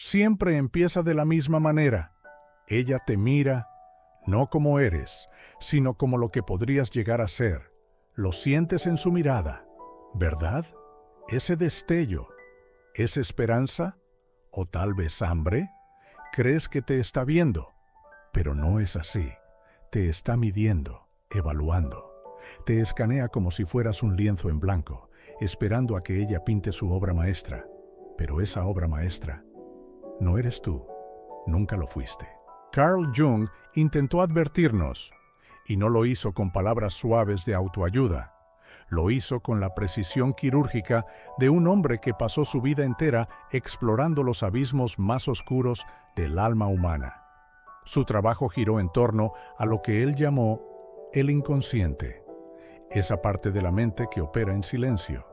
siempre empieza de la misma manera. Ella te mira, no como eres, sino como lo que podrías llegar a ser. Lo sientes en su mirada, ¿verdad? Ese destello, ¿es esperanza? ¿O tal vez hambre? Crees que te está viendo, pero no es así. Te está midiendo, evaluando. Te escanea como si fueras un lienzo en blanco, esperando a que ella pinte su obra maestra. Pero esa obra maestra no eres tú, nunca lo fuiste. Carl Jung intentó advertirnos, y no lo hizo con palabras suaves de autoayuda. Lo hizo con la precisión quirúrgica de un hombre que pasó su vida entera explorando los abismos más oscuros del alma humana. Su trabajo giró en torno a lo que él llamó el inconsciente, esa parte de la mente que opera en silencio,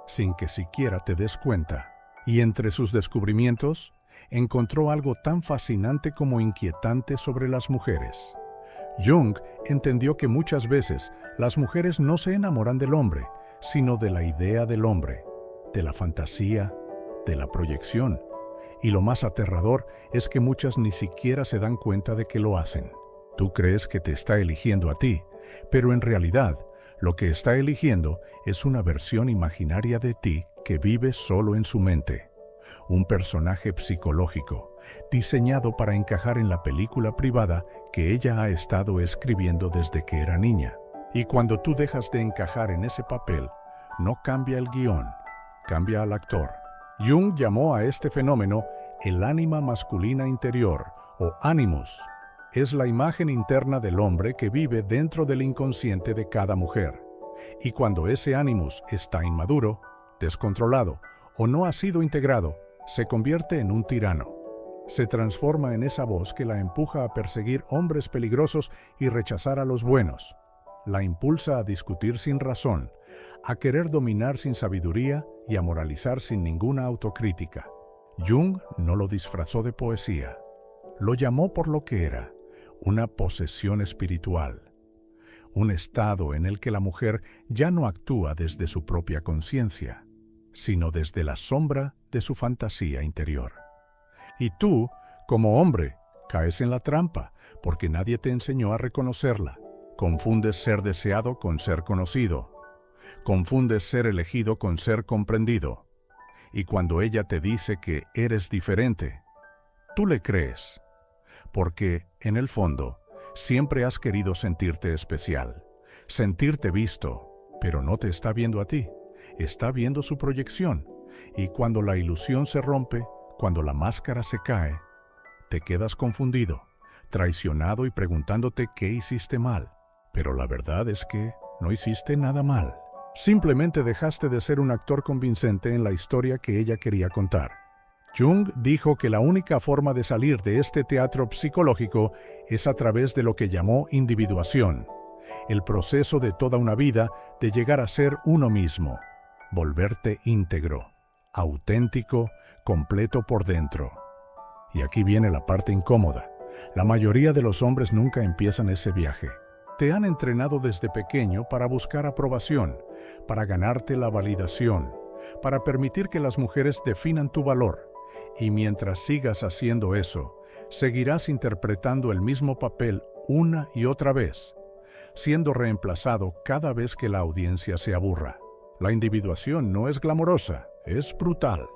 sin que siquiera te des cuenta. Y entre sus descubrimientos, encontró algo tan fascinante como inquietante sobre las mujeres. Jung entendió que muchas veces las mujeres no se enamoran del hombre, sino de la idea del hombre, de la fantasía, de la proyección. Y lo más aterrador es que muchas ni siquiera se dan cuenta de que lo hacen. Tú crees que te está eligiendo a ti, pero en realidad lo que está eligiendo es una versión imaginaria de ti que vive solo en su mente. Un personaje psicológico, diseñado para encajar en la película privada que ella ha estado escribiendo desde que era niña. Y cuando tú dejas de encajar en ese papel, no cambia el guión, cambia al actor. Jung llamó a este fenómeno el ánima masculina interior, o animus. Es la imagen interna del hombre que vive dentro del inconsciente de cada mujer. Y cuando ese animus está inmaduro, descontrolado, o no ha sido integrado, se convierte en un tirano. Se transforma en esa voz que la empuja a perseguir hombres peligrosos y rechazar a los buenos. La impulsa a discutir sin razón, a querer dominar sin sabiduría y a moralizar sin ninguna autocrítica. Jung no lo disfrazó de poesía. Lo llamó por lo que era, una posesión espiritual. Un estado en el que la mujer ya no actúa desde su propia conciencia, sino desde la sombra de su fantasía interior. Y tú, como hombre, caes en la trampa, porque nadie te enseñó a reconocerla. Confundes ser deseado con ser conocido. Confundes ser elegido con ser comprendido. Y cuando ella te dice que eres diferente, tú le crees, porque, en el fondo, siempre has querido sentirte especial, sentirte visto, pero no te está viendo a ti. Está viendo su proyección, y cuando la ilusión se rompe, cuando la máscara se cae, te quedas confundido, traicionado y preguntándote qué hiciste mal. Pero la verdad es que no hiciste nada mal. Simplemente dejaste de ser un actor convincente en la historia que ella quería contar. Jung dijo que la única forma de salir de este teatro psicológico es a través de lo que llamó individuación, el proceso de toda una vida de llegar a ser uno mismo. Volverte íntegro, auténtico, completo por dentro. Y aquí viene la parte incómoda. La mayoría de los hombres nunca empiezan ese viaje. Te han entrenado desde pequeño para buscar aprobación, para ganarte la validación, para permitir que las mujeres definan tu valor. Y mientras sigas haciendo eso, seguirás interpretando el mismo papel una y otra vez, siendo reemplazado cada vez que la audiencia se aburra. La individuación no es glamorosa, es brutal.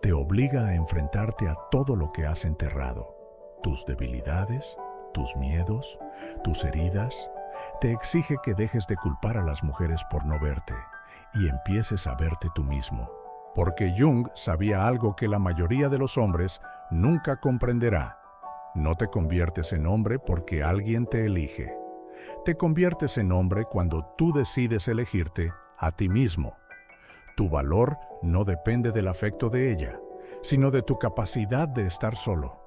Te obliga a enfrentarte a todo lo que has enterrado. Tus debilidades, tus miedos, tus heridas. Te exige que dejes de culpar a las mujeres por no verte y empieces a verte tú mismo. Porque Jung sabía algo que la mayoría de los hombres nunca comprenderá. No te conviertes en hombre porque alguien te elige. Te conviertes en hombre cuando tú decides elegirte a ti mismo. Tu valor no depende del afecto de ella, sino de tu capacidad de estar solo,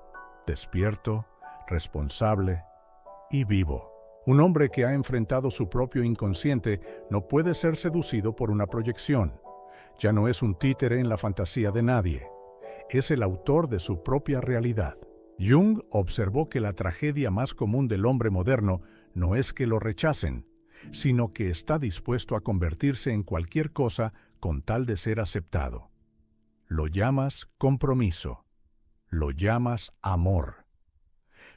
despierto, responsable y vivo. Un hombre que ha enfrentado su propio inconsciente no puede ser seducido por una proyección. Ya no es un títere en la fantasía de nadie. Es el autor de su propia realidad. Jung observó que la tragedia más común del hombre moderno no es que lo rechacen, sino que está dispuesto a convertirse en cualquier cosa con tal de ser aceptado. Lo llamas compromiso. lo llamas amor.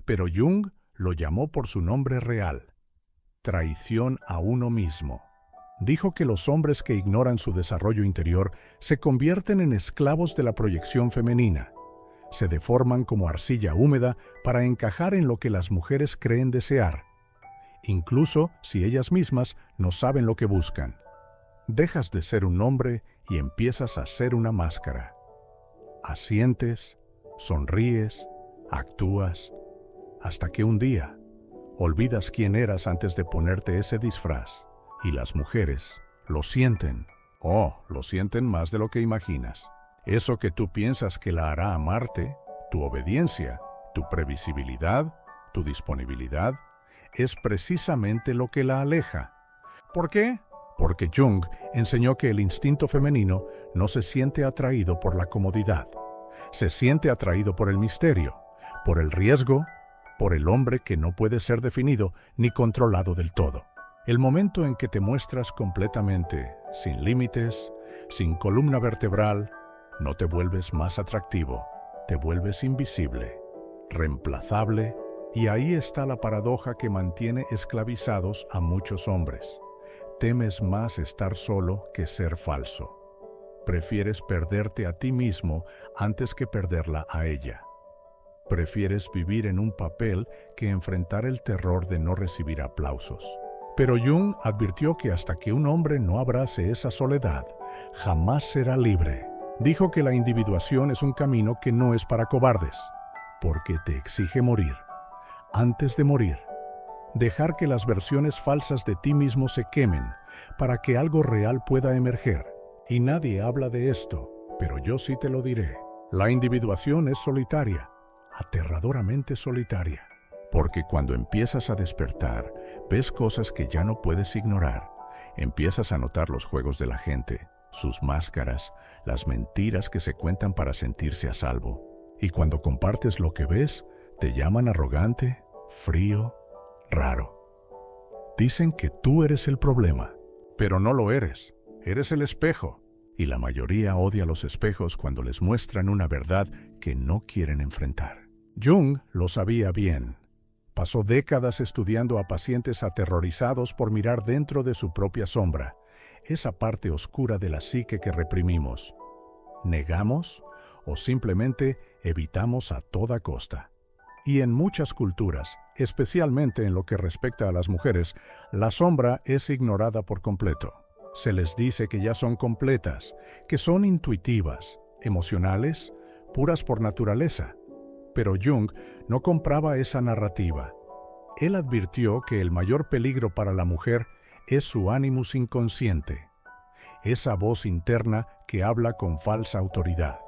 Pero Jung lo llamó por su nombre real: traición a uno mismo. Dijo que los hombres que ignoran su desarrollo interior se convierten en esclavos de la proyección femenina. Se deforman como arcilla húmeda para encajar en lo que las mujeres creen desear, incluso si ellas mismas no saben lo que buscan. Dejas de ser un hombre y empiezas a ser una máscara. Asientes, sonríes, actúas, hasta que un día olvidas quién eras antes de ponerte ese disfraz. Y las mujeres lo sienten. Oh, lo sienten más de lo que imaginas. Eso que tú piensas que la hará amarte, tu obediencia, tu previsibilidad, tu disponibilidad, es precisamente lo que la aleja. ¿Por qué? Porque Jung enseñó que el instinto femenino no se siente atraído por la comodidad. Se siente atraído por el misterio, por el riesgo, por el hombre que no puede ser definido ni controlado del todo. El momento en que te muestras completamente, sin límites, sin columna vertebral, no te vuelves más atractivo, te vuelves invisible, reemplazable, y ahí está la paradoja que mantiene esclavizados a muchos hombres. Temes más estar solo que ser falso. Prefieres perderte a ti mismo antes que perderla a ella. Prefieres vivir en un papel que enfrentar el terror de no recibir aplausos. Pero Jung advirtió que hasta que un hombre no abrace esa soledad, jamás será libre. Dijo que la individuación es un camino que no es para cobardes, porque te exige morir. Antes de morir, dejar que las versiones falsas de ti mismo se quemen para que algo real pueda emerger. Y nadie habla de esto, pero yo sí te lo diré. La individuación es solitaria, aterradoramente solitaria. Porque cuando empiezas a despertar, ves cosas que ya no puedes ignorar. Empiezas a notar los juegos de la gente, sus máscaras, las mentiras que se cuentan para sentirse a salvo. Y cuando compartes lo que ves, te llaman arrogante, frío, raro. Dicen que tú eres el problema, pero no lo eres. Eres el espejo. Y la mayoría odia los espejos cuando les muestran una verdad que no quieren enfrentar. Jung lo sabía bien. Pasó décadas estudiando a pacientes aterrorizados por mirar dentro de su propia sombra, esa parte oscura de la psique que reprimimos, negamos o simplemente evitamos a toda costa. Y en muchas culturas, especialmente en lo que respecta a las mujeres, la sombra es ignorada por completo. Se les dice que ya son completas, que son intuitivas, emocionales, puras por naturaleza. Pero Jung no compraba esa narrativa. Él advirtió que el mayor peligro para la mujer es su animus inconsciente, esa voz interna que habla con falsa autoridad,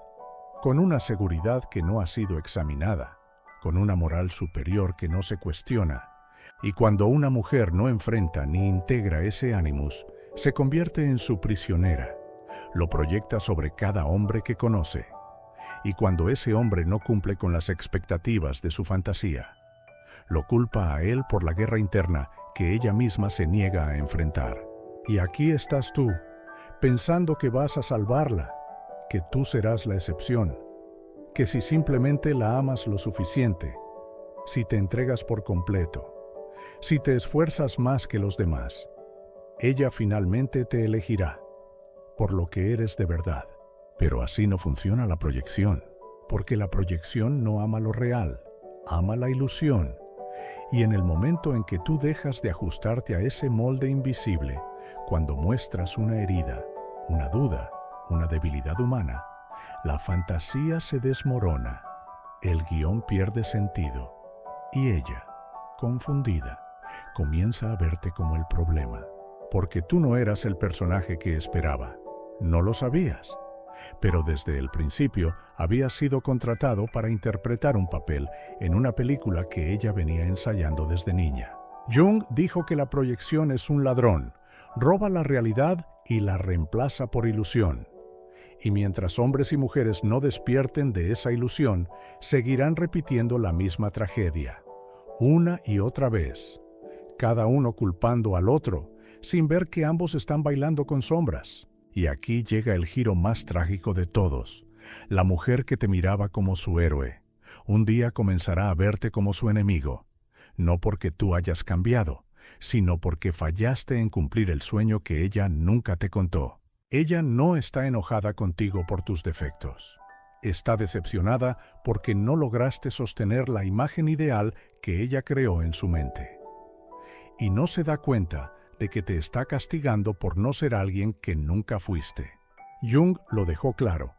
con una seguridad que no ha sido examinada, con una moral superior que no se cuestiona. Y cuando una mujer no enfrenta ni integra ese animus, se convierte en su prisionera, lo proyecta sobre cada hombre que conoce. Y cuando ese hombre no cumple con las expectativas de su fantasía, lo culpa a él por la guerra interna que ella misma se niega a enfrentar. Y aquí estás tú, pensando que vas a salvarla, que tú serás la excepción, que si simplemente la amas lo suficiente, si te entregas por completo, si te esfuerzas más que los demás, ella finalmente te elegirá por lo que eres de verdad. Pero así no funciona la proyección, porque la proyección no ama lo real, ama la ilusión. Y en el momento en que tú dejas de ajustarte a ese molde invisible, cuando muestras una herida, una duda, una debilidad humana, la fantasía se desmorona, el guión pierde sentido, y ella, confundida, comienza a verte como el problema, porque tú no eras el personaje que esperaba, no lo sabías. Pero desde el principio había sido contratado para interpretar un papel en una película que ella venía ensayando desde niña. Jung dijo que la proyección es un ladrón, roba la realidad y la reemplaza por ilusión. Y mientras hombres y mujeres no despierten de esa ilusión, seguirán repitiendo la misma tragedia, una y otra vez, cada uno culpando al otro, sin ver que ambos están bailando con sombras. Y aquí llega el giro más trágico de todos. La mujer que te miraba como su héroe, un día comenzará a verte como su enemigo, no porque tú hayas cambiado, sino porque fallaste en cumplir el sueño que ella nunca te contó. Ella no está enojada contigo por tus defectos. Está decepcionada porque no lograste sostener la imagen ideal que ella creó en su mente. Y no se da cuenta de que te está castigando por no ser alguien que nunca fuiste. Jung lo dejó claro.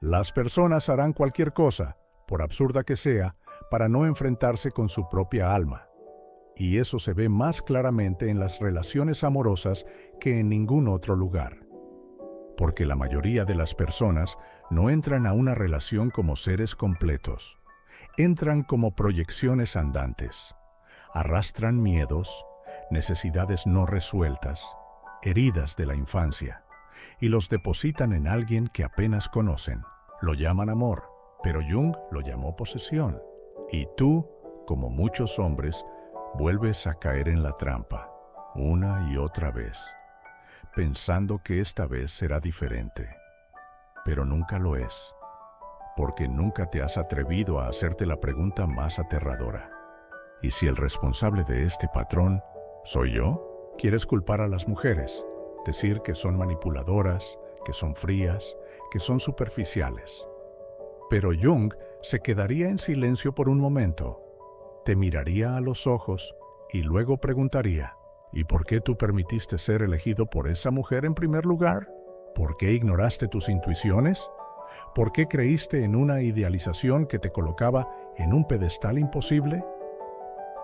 Las personas harán cualquier cosa, por absurda que sea, para no enfrentarse con su propia alma. Y eso se ve más claramente en las relaciones amorosas que en ningún otro lugar. Porque la mayoría de las personas no entran a una relación como seres completos. Entran como proyecciones andantes. Arrastran miedos, necesidades no resueltas, heridas de la infancia, y los depositan en alguien que apenas conocen. Lo llaman amor, pero Jung lo llamó posesión. Y tú, como muchos hombres, vuelves a caer en la trampa, una y otra vez, pensando que esta vez será diferente. Pero nunca lo es, porque nunca te has atrevido a hacerte la pregunta más aterradora. ¿Y si el responsable de este patrón soy yo? Quieres culpar a las mujeres, decir que son manipuladoras, que son frías, que son superficiales. Pero Jung se quedaría en silencio por un momento. Te miraría a los ojos y luego preguntaría, ¿y por qué tú permitiste ser elegido por esa mujer en primer lugar? ¿Por qué ignoraste tus intuiciones? ¿Por qué creíste en una idealización que te colocaba en un pedestal imposible?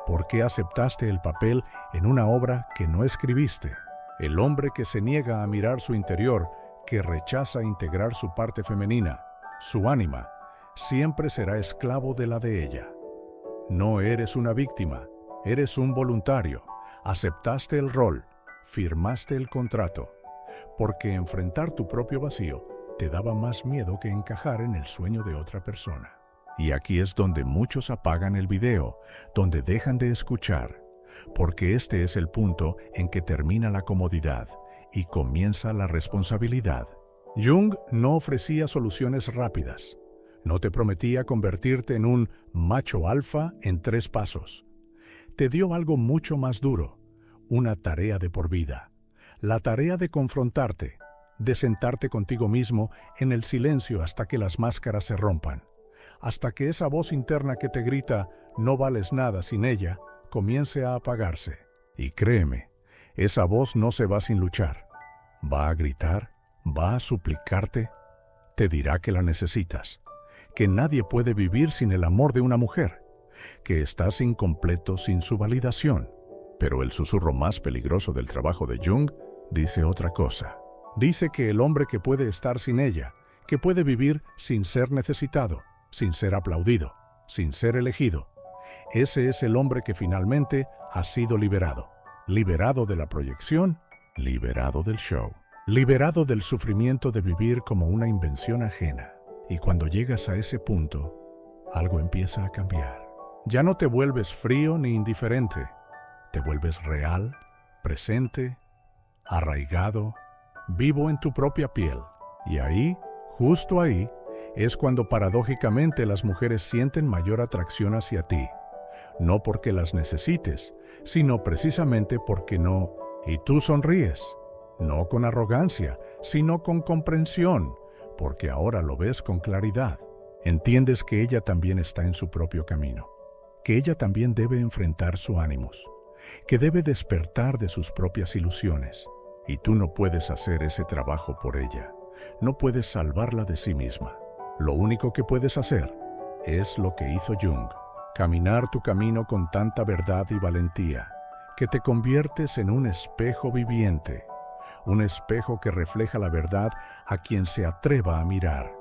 ¿Por qué aceptaste el papel en una obra que no escribiste? El hombre que se niega a mirar su interior, que rechaza integrar su parte femenina, su ánima, siempre será esclavo de la de ella. No eres una víctima, eres un voluntario. Aceptaste el rol, firmaste el contrato, porque enfrentar tu propio vacío te daba más miedo que encajar en el sueño de otra persona. Y aquí es donde muchos apagan el video, donde dejan de escuchar, porque este es el punto en que termina la comodidad y comienza la responsabilidad. Jung no ofrecía soluciones rápidas. No te prometía convertirte en un macho alfa en 3 pasos. Te dio algo mucho más duro, una tarea de por vida. La tarea de confrontarte, de sentarte contigo mismo en el silencio hasta que las máscaras se rompan, hasta que esa voz interna que te grita «no vales nada sin ella» comience a apagarse. Y créeme, esa voz no se va sin luchar. Va a gritar, va a suplicarte, te dirá que la necesitas, que nadie puede vivir sin el amor de una mujer, que estás incompleto sin su validación. Pero el susurro más peligroso del trabajo de Jung dice otra cosa. Dice que el hombre que puede estar sin ella, que puede vivir sin ser necesitado, sin ser aplaudido, sin ser elegido, ese es el hombre que finalmente ha sido liberado. Liberado de la proyección, liberado del show, liberado del sufrimiento de vivir como una invención ajena. Y cuando llegas a ese punto, algo empieza a cambiar. Ya no te vuelves frío ni indiferente, te vuelves real, presente, arraigado, vivo en tu propia piel. Y ahí, justo ahí, es cuando paradójicamente las mujeres sienten mayor atracción hacia ti. No porque las necesites, sino precisamente porque no. Y tú sonríes, no con arrogancia, sino con comprensión, porque ahora lo ves con claridad. Entiendes que ella también está en su propio camino, que ella también debe enfrentar su ánimos, que debe despertar de sus propias ilusiones. Y tú no puedes hacer ese trabajo por ella, no puedes salvarla de sí misma. Lo único que puedes hacer es lo que hizo Jung, caminar tu camino con tanta verdad y valentía, que te conviertes en un espejo viviente, un espejo que refleja la verdad a quien se atreva a mirar.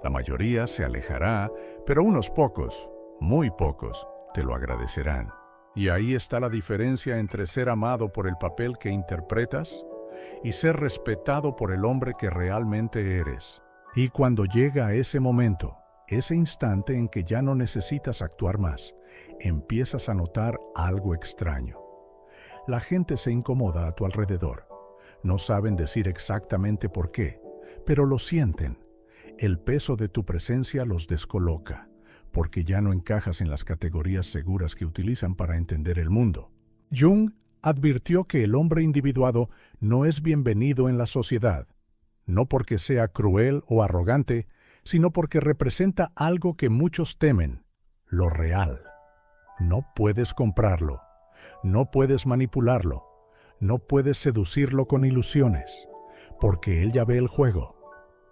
La mayoría se alejará, pero unos pocos, muy pocos, te lo agradecerán. Y ahí está la diferencia entre ser amado por el papel que interpretas y ser respetado por el hombre que realmente eres. Y cuando llega ese momento, ese instante en que ya no necesitas actuar más, empiezas a notar algo extraño. La gente se incomoda a tu alrededor. No saben decir exactamente por qué, pero lo sienten. El peso de tu presencia los descoloca, porque ya no encajas en las categorías seguras que utilizan para entender el mundo. Jung advirtió que el hombre individuado no es bienvenido en la sociedad, no porque sea cruel o arrogante, sino porque representa algo que muchos temen, lo real. No puedes comprarlo, no puedes manipularlo, no puedes seducirlo con ilusiones, porque él ya ve el juego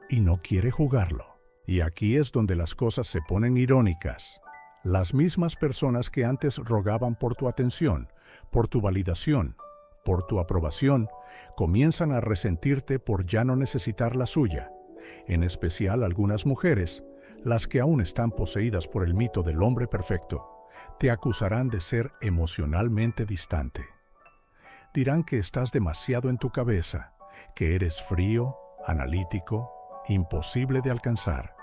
y no quiere jugarlo. Y aquí es donde las cosas se ponen irónicas. Las mismas personas que antes rogaban por tu atención, por tu validación, por tu aprobación, comienzan a resentirte por ya no necesitar la suya. En especial algunas mujeres, las que aún están poseídas por el mito del hombre perfecto, te acusarán de ser emocionalmente distante. Dirán que estás demasiado en tu cabeza, que eres frío, analítico, imposible de alcanzar.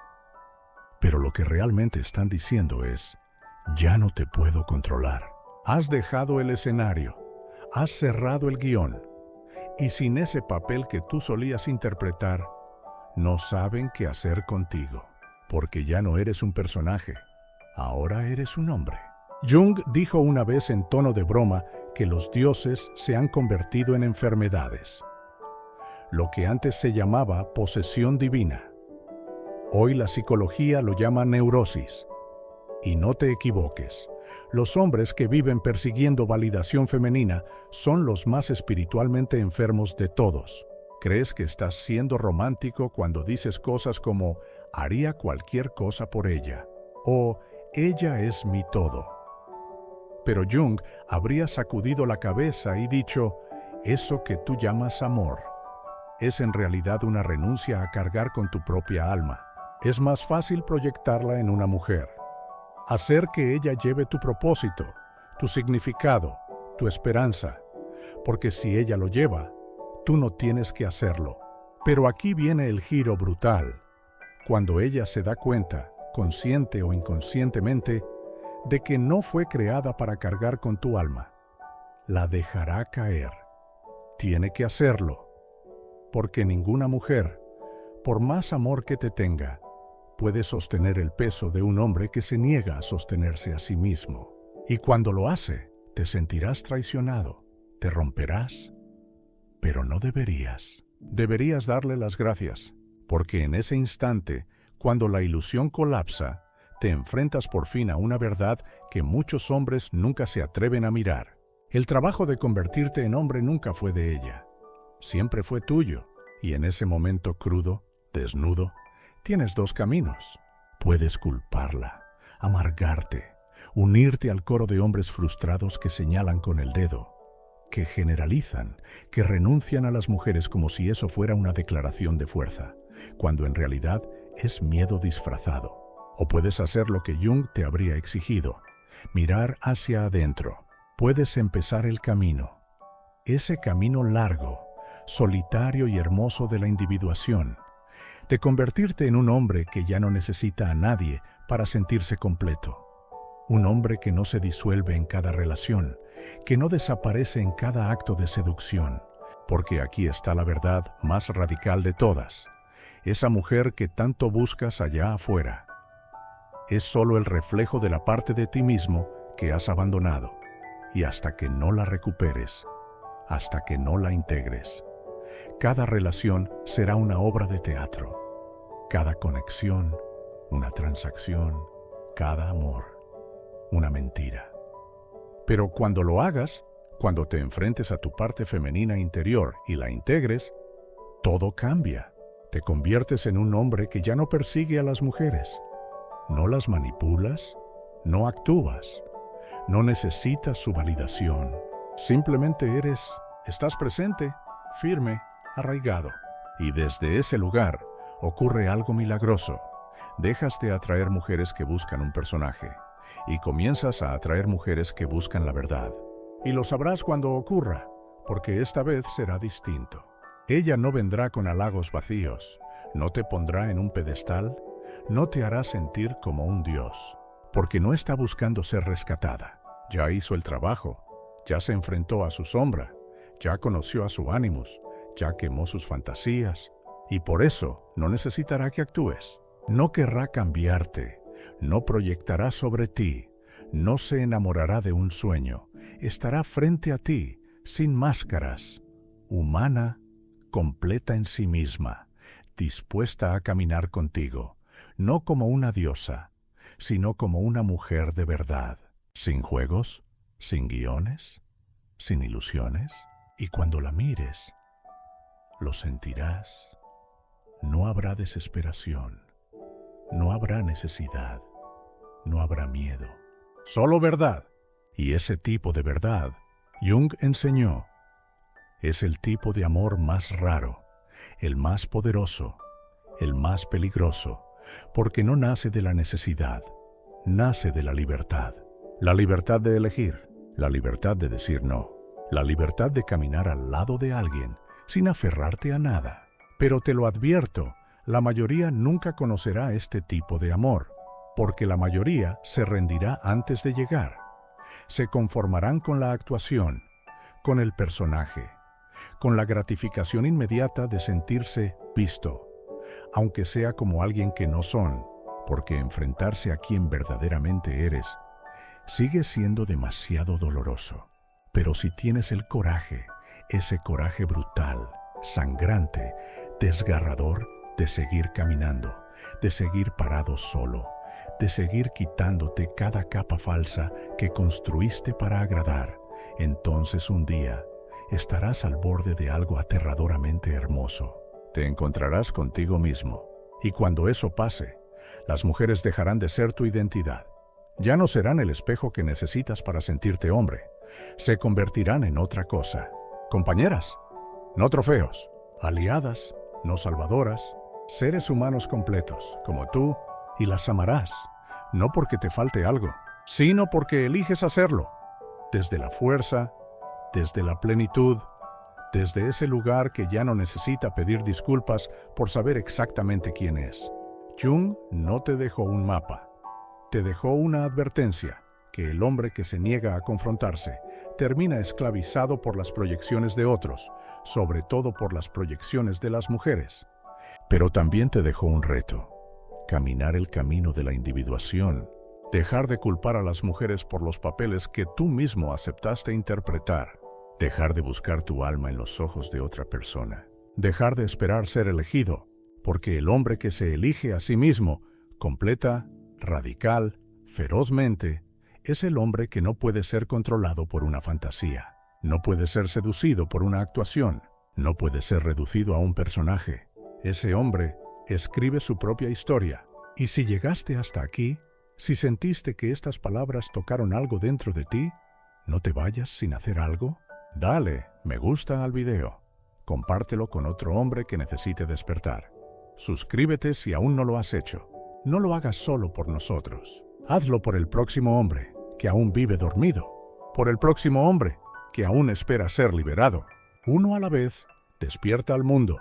Pero lo que realmente están diciendo es, ya no te puedo controlar. Has dejado el escenario, has cerrado el guión, y sin ese papel que tú solías interpretar, no saben qué hacer contigo, porque ya no eres un personaje, ahora eres un hombre. Jung dijo una vez en tono de broma que los dioses se han convertido en enfermedades, lo que antes se llamaba posesión divina. Hoy la psicología lo llama neurosis. Y no te equivoques, los hombres que viven persiguiendo validación femenina son los más espiritualmente enfermos de todos. Crees que estás siendo romántico cuando dices cosas como haría cualquier cosa por ella o ella es mi todo. Pero Jung habría sacudido la cabeza y dicho, eso que tú llamas amor es en realidad una renuncia a cargar con tu propia alma. Es más fácil proyectarla en una mujer. Hacer que ella lleve tu propósito, tu significado, tu esperanza. Porque si ella lo lleva, tú no tienes que hacerlo. Pero aquí viene el giro brutal. Cuando ella se da cuenta, consciente o inconscientemente, de que no fue creada para cargar con tu alma, la dejará caer. Tiene que hacerlo. Porque ninguna mujer, por más amor que te tenga, puede sostener el peso de un hombre que se niega a sostenerse a sí mismo. Y cuando lo hace, te sentirás traicionado, te romperás, pero no deberías. Deberías darle las gracias, porque en ese instante, cuando la ilusión colapsa, te enfrentas por fin a una verdad que muchos hombres nunca se atreven a mirar. El trabajo de convertirte en hombre nunca fue de ella, siempre fue tuyo, y en ese momento crudo, desnudo, tienes dos caminos. Puedes culparla, amargarte, unirte al coro de hombres frustrados que señalan con el dedo, que generalizan, que renuncian a las mujeres como si eso fuera una declaración de fuerza, cuando en realidad es miedo disfrazado. O puedes hacer lo que Jung te habría exigido, mirar hacia adentro. Puedes empezar el camino, ese camino largo, solitario y hermoso de la individuación, de convertirte en un hombre que ya no necesita a nadie para sentirse completo. Un hombre que no se disuelve en cada relación, que no desaparece en cada acto de seducción, porque aquí está la verdad más radical de todas. Esa mujer que tanto buscas allá afuera es solo el reflejo de la parte de ti mismo que has abandonado, y hasta que no la recuperes, hasta que no la integres, cada relación será una obra de teatro, cada conexión, una transacción, cada amor, una mentira. Pero cuando lo hagas, cuando te enfrentes a tu parte femenina interior y la integres, todo cambia. Te conviertes en un hombre que ya no persigue a las mujeres. No las manipulas, no actúas, no necesitas su validación. Simplemente estás presente, firme, arraigado. Y desde ese lugar ocurre algo milagroso. Dejas de atraer mujeres que buscan un personaje y comienzas a atraer mujeres que buscan la verdad. Y lo sabrás cuando ocurra, porque esta vez será distinto. Ella no vendrá con halagos vacíos, no te pondrá en un pedestal, no te hará sentir como un dios, porque no está buscando ser rescatada. Ya hizo el trabajo, ya se enfrentó a su sombra, ya conoció a su ánimus, ya quemó sus fantasías, y por eso no necesitará que actúes. No querrá cambiarte, no proyectará sobre ti, no se enamorará de un sueño, estará frente a ti, sin máscaras, humana, completa en sí misma, dispuesta a caminar contigo, no como una diosa, sino como una mujer de verdad, sin juegos, sin guiones, sin ilusiones. Y cuando la mires, lo sentirás. No habrá desesperación, no habrá necesidad, no habrá miedo, solo verdad. Y ese tipo de verdad, Jung enseñó, es el tipo de amor más raro, el más poderoso, el más peligroso, porque no nace de la necesidad, nace de la libertad de elegir, la libertad de decir no, la libertad de caminar al lado de alguien sin aferrarte a nada. Pero te lo advierto, la mayoría nunca conocerá este tipo de amor, porque la mayoría se rendirá antes de llegar. Se conformarán con la actuación, con el personaje, con la gratificación inmediata de sentirse visto, aunque sea como alguien que no son, porque enfrentarse a quien verdaderamente eres sigue siendo demasiado doloroso. Pero si tienes el coraje, ese coraje brutal, sangrante, desgarrador, de seguir caminando, de seguir parado solo, de seguir quitándote cada capa falsa que construiste para agradar, entonces un día estarás al borde de algo aterradoramente hermoso. Te encontrarás contigo mismo, y cuando eso pase, las mujeres dejarán de ser tu identidad. Ya no serán el espejo que necesitas para sentirte hombre. Se convertirán en otra cosa. Compañeras, no trofeos. Aliadas, no salvadoras. Seres humanos completos, como tú, y las amarás. No porque te falte algo, sino porque eliges hacerlo. Desde la fuerza, desde la plenitud, desde ese lugar que ya no necesita pedir disculpas por saber exactamente quién es. Jung no te dejó un mapa. Te dejó una advertencia, que el hombre que se niega a confrontarse termina esclavizado por las proyecciones de otros, sobre todo por las proyecciones de las mujeres. Pero también te dejó un reto, caminar el camino de la individuación, dejar de culpar a las mujeres por los papeles que tú mismo aceptaste interpretar, dejar de buscar tu alma en los ojos de otra persona, dejar de esperar ser elegido, porque el hombre que se elige a sí mismo, completa, radical, ferozmente, es el hombre que no puede ser controlado por una fantasía, no puede ser seducido por una actuación, no puede ser reducido a un personaje. Ese hombre escribe su propia historia. Y si llegaste hasta aquí, si sentiste que estas palabras tocaron algo dentro de ti, no te vayas sin hacer algo. Dale me gusta al video. Compártelo con otro hombre que necesite despertar. Suscríbete si aún no lo has hecho. No lo hagas solo por nosotros. Hazlo por el próximo hombre que aún vive dormido. Por el próximo hombre que aún espera ser liberado. Uno a la vez, despierta al mundo.